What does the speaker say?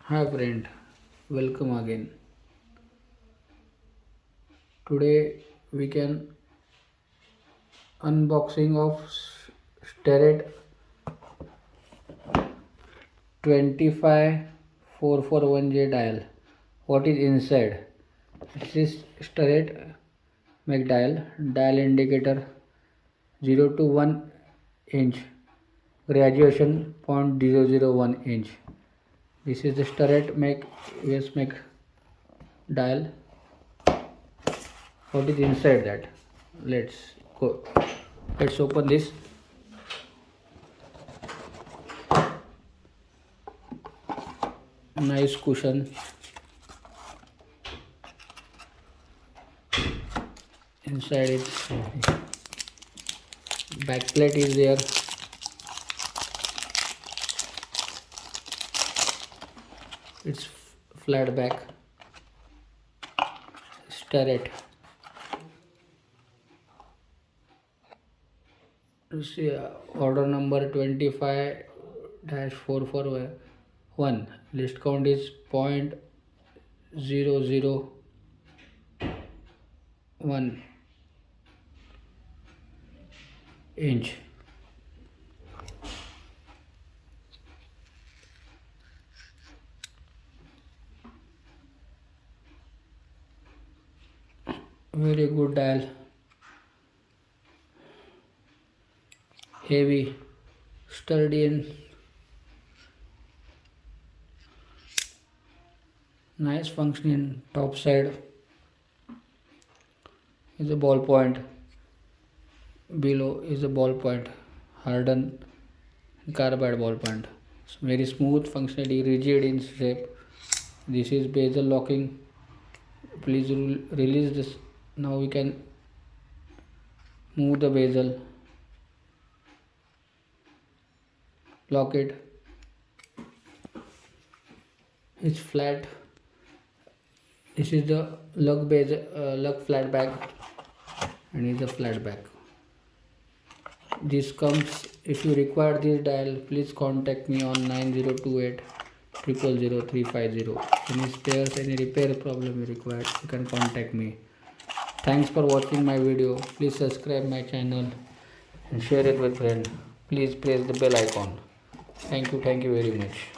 Hi friend, welcome again. Today we can unboxing of starrett 25441J dial. What is inside? This is starrett make dial indicator 0 to 1 inch, graduation 0.001 inch. This is the starrett make make dial. What is inside that? Let's go. Let's open this. Nice cushion inside it. Back plate is there. It's flat back. Starrett. You see order number 25-441. List count is 0.001 inch. Very good dial. Heavy, sturdy and nice functioning. Top side is a ball point. Below is a ball point. Hardened carbide ball point. It's very smooth, functionally rigid in shape. This is bezel locking. Please release this. Now we can move the bezel. Lock it. It's flat. This is the lug bezel, lug flat back, and is the flat back. This comes. If you require this dial, please contact me on 9028 000 350. Any spares, any repair problem you require, you can contact me. Thanks for watching my video. Please subscribe my channel and share it with friends. Please press the bell icon. Thank you very much.